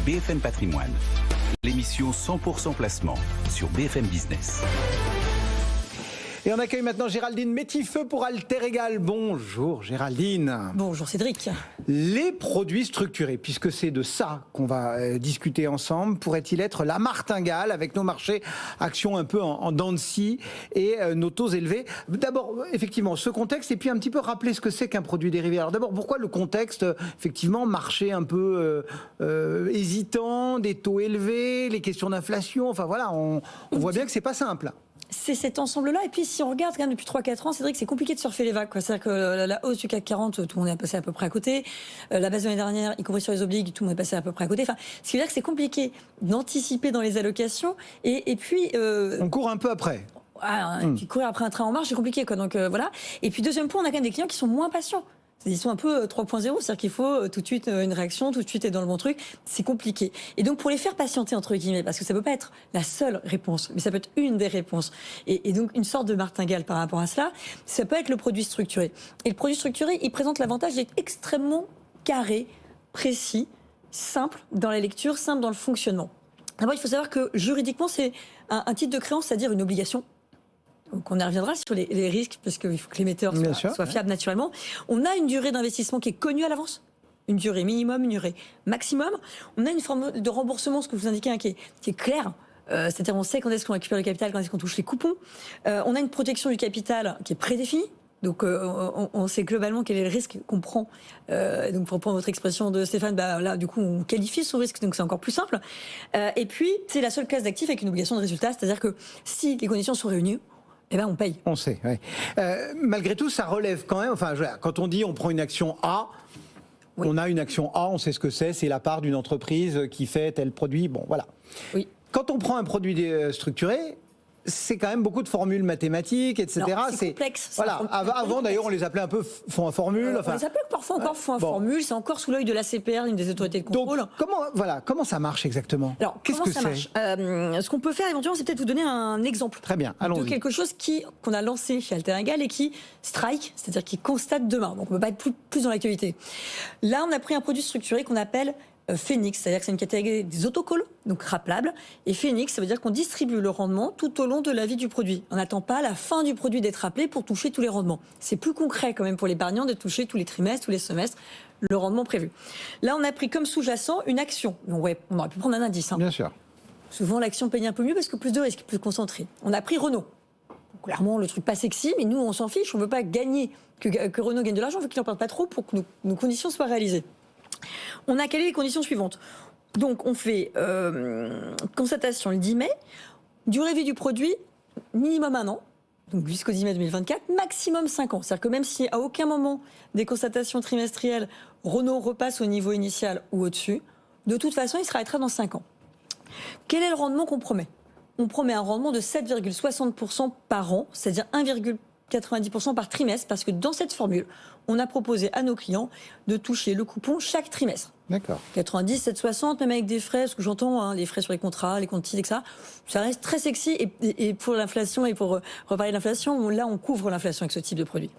BFM Patrimoine, l'émission 100% placement sur BFM Business. Et on accueille maintenant Géraldine Métifeux pour Alter Égal. Bonjour Géraldine. Bonjour Cédric. Les produits structurés, puisque c'est de ça qu'on va discuter ensemble, pourrait-il être la martingale avec nos marchés actions un peu en dents de scie et nos taux élevés? D'abord, effectivement, ce contexte et puis un petit peu rappeler ce que c'est qu'un produit dérivé. Alors d'abord, pourquoi le contexte, effectivement, marché un peu hésitant, des taux élevés, les questions d'inflation, enfin voilà, on voit bien que c'est pas simple. C'est cet ensemble-là. Et puis, si on regarde quand même depuis 3-4 ans, c'est vrai que c'est compliqué de surfer les vagues. C'est-à-dire que la hausse du CAC 40, tout le monde est passé à peu près à côté. La base de l'année dernière, y compris sur les obligues, tout le monde est passé à peu près à côté. Enfin, ce qui veut dire que c'est compliqué d'anticiper dans les allocations. Et puis... on court un peu après. Et puis courir après un train en marche, c'est compliqué, quoi. Donc voilà. Et puis deuxième point, on a quand même des clients qui sont moins patients. Ils sont un peu 3.0, c'est-à-dire qu'il faut tout de suite une réaction, tout de suite être dans le bon truc. C'est compliqué. Et donc, pour les faire patienter, entre guillemets, parce que ça peut pas être la seule réponse, mais ça peut être une des réponses. Et donc, une sorte de martingale par rapport à cela, ça peut être le produit structuré. Et le produit structuré, il présente l'avantage d'être extrêmement carré, précis, simple dans la lecture, simple dans le fonctionnement. D'abord, il faut savoir que juridiquement, c'est un titre de créance, c'est-à-dire une obligation. Donc on y reviendra sur les risques, parce qu'il faut que l'émetteur soit fiable naturellement. On a une durée d'investissement qui est connue à l'avance, une durée minimum, une durée maximum. On a une forme de remboursement, ce que vous indiquez, qui est claire. C'est-à-dire on sait quand est-ce qu'on récupère le capital, quand est-ce qu'on touche les coupons. On a une protection du capital qui est prédéfinie. Donc on sait globalement quel est le risque qu'on prend. Donc pour reprendre votre expression de Stéphane, là du coup on qualifie son risque, donc c'est encore plus simple. Et puis c'est la seule classe d'actifs avec une obligation de résultat, c'est-à-dire que si les conditions sont réunies, eh ben on paye. On sait, oui. Malgré tout, ça relève quand même. Enfin, quand on dit on prend une action A, oui. On a une action A, on sait ce que c'est la part d'une entreprise qui fait tel produit. Bon, voilà. Oui. Quand on prend un produit structuré, c'est quand même beaucoup de formules mathématiques, etc. C'est complexe. Voilà. Avant, d'ailleurs, on les appelait un peu fonds à formule. On les appelle parfois encore fonds à formule. C'est encore sous l'œil de l'ACPR, une des autorités de contrôle. Donc, comment ça marche exactement? Alors, qu'est-ce que ça marche? Ce qu'on peut faire éventuellement, c'est peut-être vous donner un exemple. Très bien, allons-y. De quelque chose qu'on a lancé chez Alter Égal et qui strike, c'est-à-dire qui constate demain. Donc, on ne peut pas être plus dans l'actualité. Là, on a pris un produit structuré qu'on appelle Phoenix, c'est-à-dire que c'est une catégorie des autocollants, donc rappelables. Et Phoenix, ça veut dire qu'on distribue le rendement tout au long de la vie du produit. On n'attend pas la fin du produit d'être rappelé pour toucher tous les rendements. C'est plus concret quand même pour l'épargnant de toucher tous les trimestres, tous les semestres, le rendement prévu. Là, on a pris comme sous-jacent une action. On aurait pu prendre un indice. Bien sûr. Souvent, l'action paye un peu mieux parce que plus de risques, plus concentré. On a pris Renault. Donc, clairement, le truc pas sexy, mais nous, on s'en fiche. On ne veut pas gagner, que Renault gagne de l'argent, on veut qu'il n'en perde pas trop pour que nos conditions soient réalisées. On a calé les conditions suivantes. Donc, on fait constatation le 10 mai, durée de vie du produit, minimum 1 an, donc jusqu'au 10 mai 2024, maximum 5 ans. C'est-à-dire que même si à aucun moment des constatations trimestrielles, Renault repasse au niveau initial ou au-dessus, de toute façon, il se arrêtera dans 5 ans. Quel est le rendement qu'on promet? On promet un rendement de 7,60% par an, c'est-à-dire 1,90% par trimestre, parce que dans cette formule, on a proposé à nos clients de toucher le coupon chaque trimestre. D'accord. 90, 7,60, même avec des frais, ce que j'entends, les frais sur les contrats, les comptes titres, etc. Ça reste très sexy. Et pour l'inflation et pour reparler de l'inflation, là, on couvre l'inflation avec ce type de produit.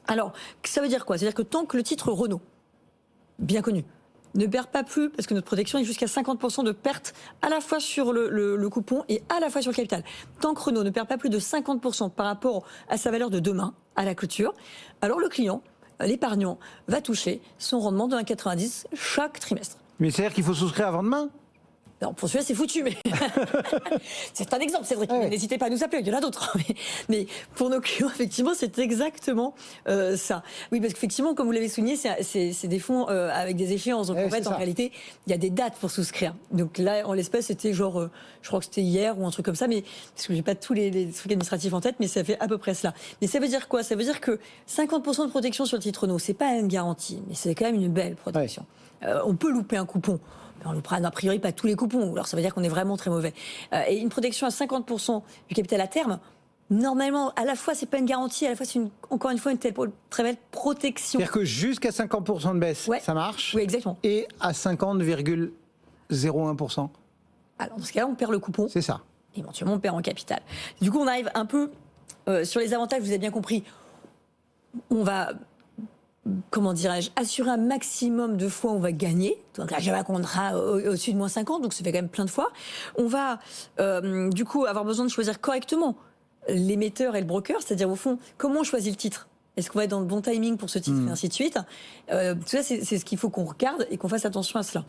Alors, ça veut dire quoi? C'est-à-dire que tant que le titre Renault, bien connu, ne perd pas plus, parce que notre protection est jusqu'à 50% de perte à la fois sur le coupon et à la fois sur le capital. Tant que Renault ne perd pas plus de 50% par rapport à sa valeur de demain, à la clôture, alors le client, l'épargnant, va toucher son rendement de 1,90 chaque trimestre. Mais c'est-à-dire qu'il faut souscrire avant demain? Alors pour celui-là, c'est foutu, mais c'est un exemple, c'est vrai. Ouais. N'hésitez pas à nous appeler, il y en a d'autres. Mais pour nos clients, effectivement, c'est exactement ça. Oui, parce qu'effectivement, comme vous l'avez souligné, c'est des fonds avec des échéances. Donc en fait, en réalité, il y a des dates pour souscrire. Donc là, en l'espèce, c'était genre, je crois que c'était hier ou un truc comme ça, mais parce que j'ai pas tous les trucs administratifs en tête, mais ça fait à peu près cela. Mais ça veut dire quoi? Ça veut dire que 50% de protection sur le titre Renault, c'est pas une garantie, mais c'est quand même une belle protection. Ouais. On peut louper un coupon. On ne prend a priori pas tous les coupons, alors ça veut dire qu'on est vraiment très mauvais. Et une protection à 50% du capital à terme, normalement, à la fois, c'est pas une garantie, à la fois, c'est encore une fois une très belle protection. C'est-à-dire que jusqu'à 50% de baisse, ça marche. Oui, exactement. Et à 50,01%. Alors, dans ce cas-là, on perd le coupon. C'est ça. Éventuellement, on perd en capital. Du coup, on arrive un peu sur les avantages, vous avez bien compris. On va comment dirais-je, assurer un maximum de fois on va gagner. Donc là, j'ai un contrat au-dessus de moins 50, donc ça fait quand même plein de fois. On va, du coup, avoir besoin de choisir correctement l'émetteur et le broker, c'est-à-dire au fond, comment on choisit le titre ? Est-ce qu'on va être dans le bon timing pour ce titre et ainsi de suite. Tout ça, c'est ce qu'il faut qu'on regarde et qu'on fasse attention à cela.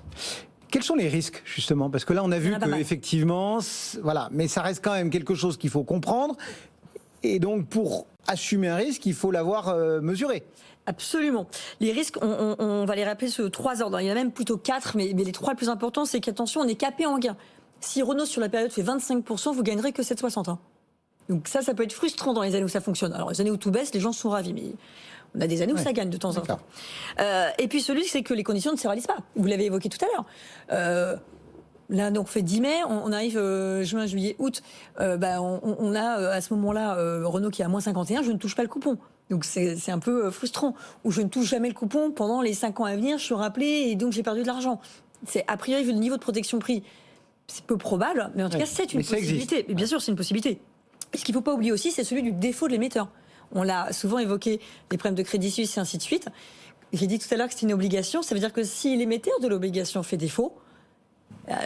Quels sont les risques, justement? Parce que là, on a vu qu'effectivement, voilà, mais ça reste quand même quelque chose qu'il faut comprendre. Et donc, pour assumer un risque, il faut l'avoir mesuré. Absolument. Les risques, on va les rappeler sur 3 ordres. Il y en a même plutôt 4, mais les 3 les plus importants, c'est qu'attention, on est capé en gain. Si Renault, sur la période, fait 25%, vous gagnerez que 7,60. Hein. Donc ça peut être frustrant dans les années où ça fonctionne. Alors, les années où tout baisse, les gens sont ravis, mais on a des années où ça gagne de temps en temps. Et puis celui, c'est que les conditions ne se réalisent pas. Vous l'avez évoqué tout à l'heure. Là, donc, fait 10 mai, on arrive juin, juillet, août. On a à ce moment-là Renault qui est à moins 51, je ne touche pas le coupon. Donc c'est un peu frustrant. Ou je ne touche jamais le coupon pendant les 5 ans à venir, je suis rappelé et donc j'ai perdu de l'argent. C'est a priori, vu le niveau de protection prix, c'est peu probable, mais en tout cas, c'est une possibilité. Mais bien sûr, c'est une possibilité. Et ce qu'il ne faut pas oublier aussi, c'est celui du défaut de l'émetteur. On l'a souvent évoqué, les problèmes de Crédit Suisse et ainsi de suite. J'ai dit tout à l'heure que c'est une obligation. Ça veut dire que si l'émetteur de l'obligation fait défaut,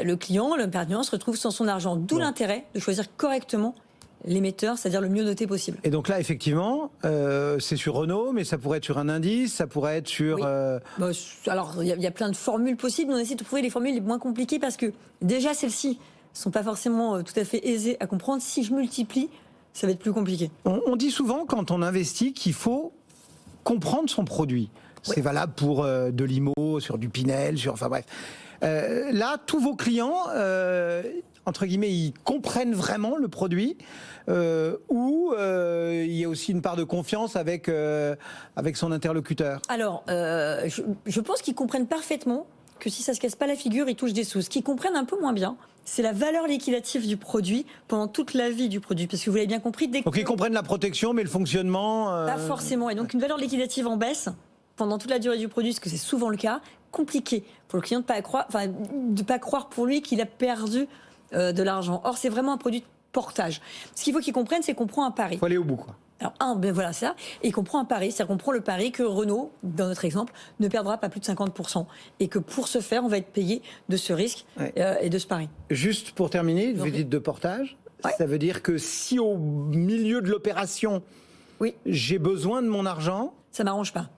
le client, l'épargnant, se retrouve sans son argent. D'où l'intérêt de choisir correctement l'émetteur, c'est-à-dire le mieux noté possible. Et donc là, effectivement, c'est sur Renault, mais ça pourrait être sur un indice, ça pourrait être sur... Oui. Alors, il y a plein de formules possibles. On essaie de trouver les formules les moins compliquées parce que déjà, celles-ci ne sont pas forcément tout à fait aisées à comprendre. Si je multiplie, ça va être plus compliqué. On dit souvent, quand on investit, qu'il faut comprendre son produit. C'est valable pour de l'IMO, sur du Pinel, enfin bref. Là, tous vos clients, entre guillemets, ils comprennent vraiment le produit ou il y a aussi une part de confiance avec son interlocuteur? Alors, je pense qu'ils comprennent parfaitement que si ça se casse pas la figure, ils touchent des sous. Ce qu'ils comprennent un peu moins bien, c'est la valeur liquidative du produit pendant toute la vie du produit. Parce que vous l'avez bien compris, dès que... Donc ils comprennent la protection, mais le fonctionnement... Pas forcément. Et donc une valeur liquidative en baisse pendant toute la durée du produit, parce que c'est souvent le cas, compliqué pour le client de pas croire pour lui qu'il a perdu de l'argent. Or, c'est vraiment un produit de portage. Ce qu'il faut qu'il comprenne, c'est qu'on prend un pari. Il faut aller au bout, quoi. Alors, voilà, c'est ça. Et qu'on prend un pari, c'est-à-dire qu'on prend le pari que Renault, dans notre exemple, ne perdra pas plus de 50%. Et que pour ce faire, on va être payé de ce risque et de ce pari. Juste pour terminer, vous dites de portage, ça veut dire que si au milieu de l'opération, j'ai besoin de mon argent... Ça m'arrange pas.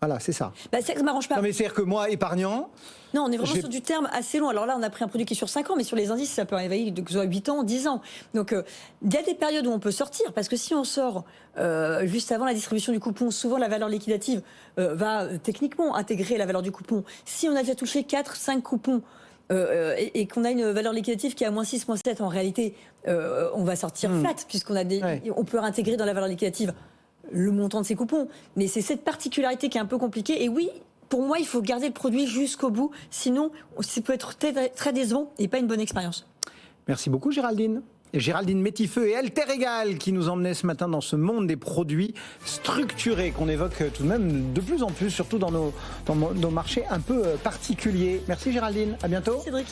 Voilà, c'est ça. Ça ne m'arrange pas. Non, mais c'est-à-dire que moi, épargnant... Non, on est vraiment sur du terme assez long. Alors là, on a pris un produit qui est sur 5 ans, mais sur les indices, ça peut arriver de 8 ans, 10 ans. Donc, il y a des périodes où on peut sortir, parce que si on sort juste avant la distribution du coupon, souvent la valeur liquidative va techniquement intégrer la valeur du coupon. Si on a déjà touché 4-5 coupons, et qu'on a une valeur liquidative qui est à moins 6, moins 7, en réalité, on va sortir flat, puisqu'on a on peut intégrer dans la valeur liquidative le montant de ces coupons. Mais c'est cette particularité qui est un peu compliquée. Et oui, pour moi, il faut garder le produit jusqu'au bout. Sinon, ça peut être très décevant et pas une bonne expérience. Merci beaucoup, Géraldine. Géraldine Métifeux et Alter Egal qui nous emmenaient ce matin dans ce monde des produits structurés qu'on évoque tout de même de plus en plus, surtout dans nos marchés un peu particuliers. Merci Géraldine, à bientôt. Cédric.